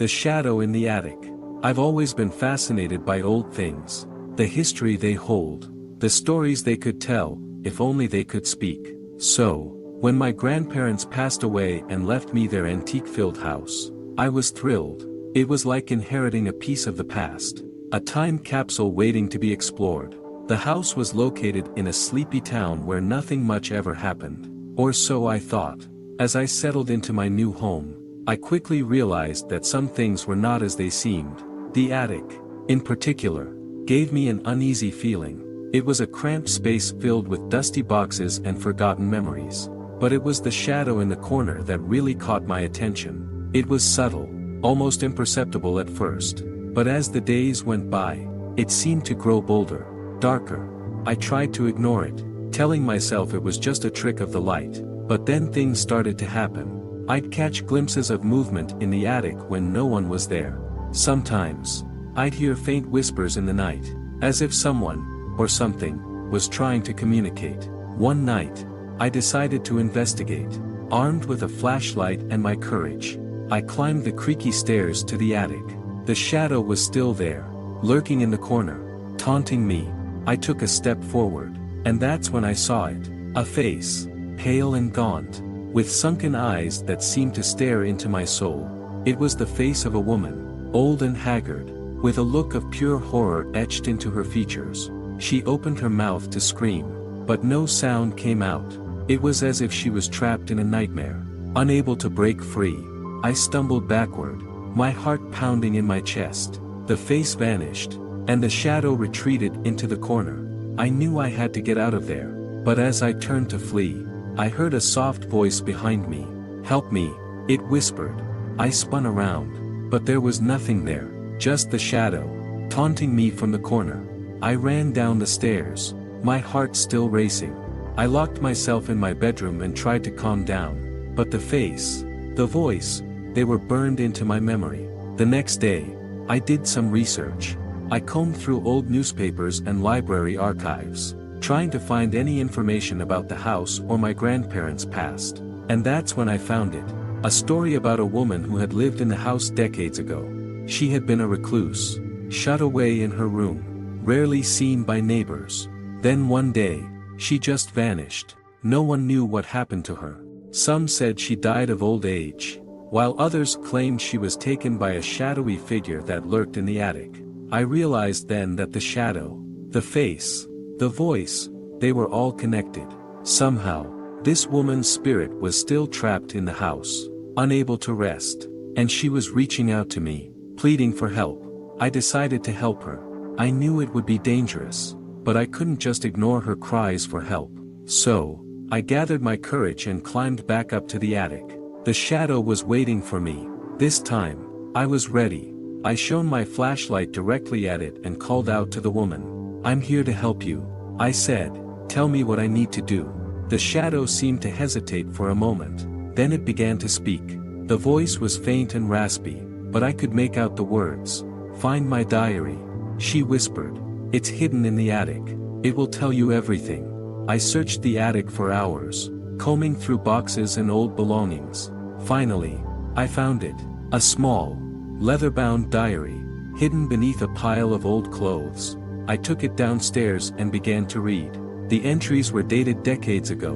The shadow in the attic. I've always been fascinated by old things, the history they hold, the stories they could tell, if only they could speak. So, when my grandparents passed away and left me their antique-filled house, I was thrilled. It was like inheriting a piece of the past, a time capsule waiting to be explored. The house was located in a sleepy town where nothing much ever happened, or so I thought. As I settled into my new home, I quickly realized that some things were not as they seemed. The attic, in particular, gave me an uneasy feeling. It was a cramped space filled with dusty boxes and forgotten memories. But it was the shadow in the corner that really caught my attention. It was subtle, almost imperceptible at first, but as the days went by, it seemed to grow bolder, darker. I tried to ignore it, telling myself it was just a trick of the light, but then things started to happen. I'd catch glimpses of movement in the attic when no one was there. Sometimes, I'd hear faint whispers in the night, as if someone, or something, was trying to communicate. One night, I decided to investigate. Armed with a flashlight and my courage, I climbed the creaky stairs to the attic. The shadow was still there, lurking in the corner, taunting me. I took a step forward, and that's when I saw it. A face, pale and gaunt, with sunken eyes that seemed to stare into my soul. It was the face of a woman, old and haggard, with a look of pure horror etched into her features. She opened her mouth to scream, but no sound came out. It was as if she was trapped in a nightmare, unable to break free. I stumbled backward, my heart pounding in my chest. The face vanished, and the shadow retreated into the corner. I knew I had to get out of there, but as I turned to flee, I heard a soft voice behind me. "Help me," it whispered. I spun around, but there was nothing there, just the shadow, taunting me from the corner. I ran down the stairs, my heart still racing. I locked myself in my bedroom and tried to calm down, but the face, the voice, they were burned into my memory. The next day, I did some research. I combed through old newspapers and library archives, trying to find any information about the house or my grandparents' past. And that's when I found it. A story about a woman who had lived in the house decades ago. She had been a recluse, shut away in her room, rarely seen by neighbors. Then one day, she just vanished. No one knew what happened to her. Some said she died of old age, while others claimed she was taken by a shadowy figure that lurked in the attic. I realized then that the shadow, the face, the voice, they were all connected. Somehow, this woman's spirit was still trapped in the house, unable to rest, and she was reaching out to me, pleading for help. I decided to help her. I knew it would be dangerous, but I couldn't just ignore her cries for help. So, I gathered my courage and climbed back up to the attic. The shadow was waiting for me. This time, I was ready. I shone my flashlight directly at it and called out to the woman. "I'm here to help you," I said. "Tell me what I need to do." The shadow seemed to hesitate for a moment. Then it began to speak. The voice was faint and raspy, but I could make out the words. "Find my diary," she whispered. "It's hidden in the attic. It will tell you everything." I searched the attic for hours, combing through boxes and old belongings. Finally, I found it. A small, leather-bound diary, hidden beneath a pile of old clothes. I took it downstairs and began to read. The entries were dated decades ago,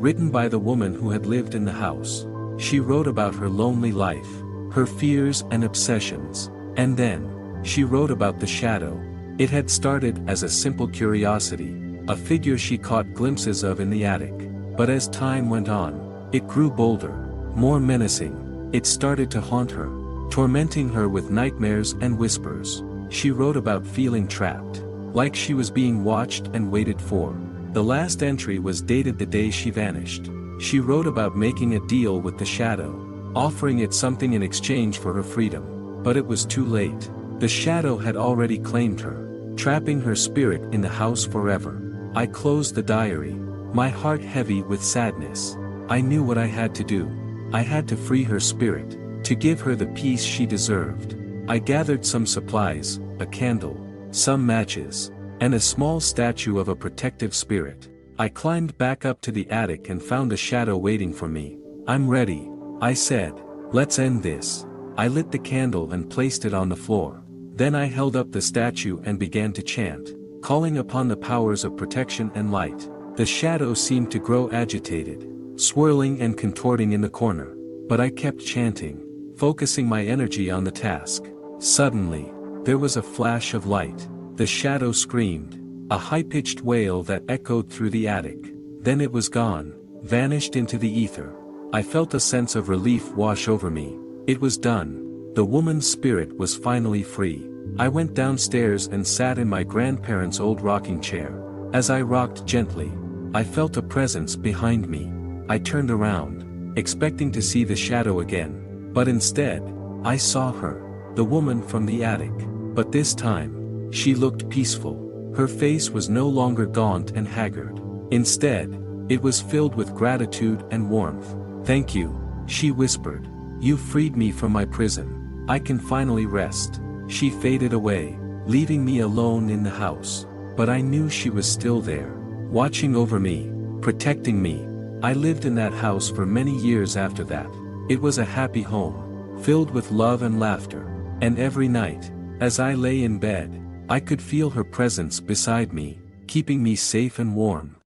written by the woman who had lived in the house. She wrote about her lonely life, her fears and obsessions, and then, she wrote about the shadow. It had started as a simple curiosity, a figure she caught glimpses of in the attic. But as time went on, it grew bolder, more menacing. It started to haunt her, tormenting her with nightmares and whispers. She wrote about feeling trapped, like she was being watched and waited for. The last entry was dated the day she vanished. She wrote about making a deal with the shadow, offering it something in exchange for her freedom. But it was too late. The shadow had already claimed her, trapping her spirit in the house forever. I closed the diary, my heart heavy with sadness. I knew what I had to do. I had to free her spirit, to give her the peace she deserved. I gathered some supplies, a candle, some matches, and a small statue of a protective spirit. I climbed back up to the attic and found the shadow waiting for me. "I'm ready," I said. "Let's end this." I lit the candle and placed it on the floor. Then I held up the statue and began to chant, calling upon the powers of protection and light. The shadow seemed to grow agitated, swirling and contorting in the corner. But I kept chanting, focusing my energy on the task. Suddenly, there was a flash of light. The shadow screamed, a high-pitched wail that echoed through the attic. Then it was gone, vanished into the ether. I felt a sense of relief wash over me. It was done. The woman's spirit was finally free. I went downstairs and sat in my grandparents' old rocking chair. As I rocked gently, I felt a presence behind me. I turned around, expecting to see the shadow again. But instead, I saw her, the woman from the attic. But this time, she looked peaceful. Her face was no longer gaunt and haggard. Instead, it was filled with gratitude and warmth. "Thank you," she whispered. "You freed me from my prison. I can finally rest." She faded away, leaving me alone in the house. But I knew she was still there, watching over me, protecting me. I lived in that house for many years after that. It was a happy home, filled with love and laughter. And every night, as I lay in bed, I could feel her presence beside me, keeping me safe and warm.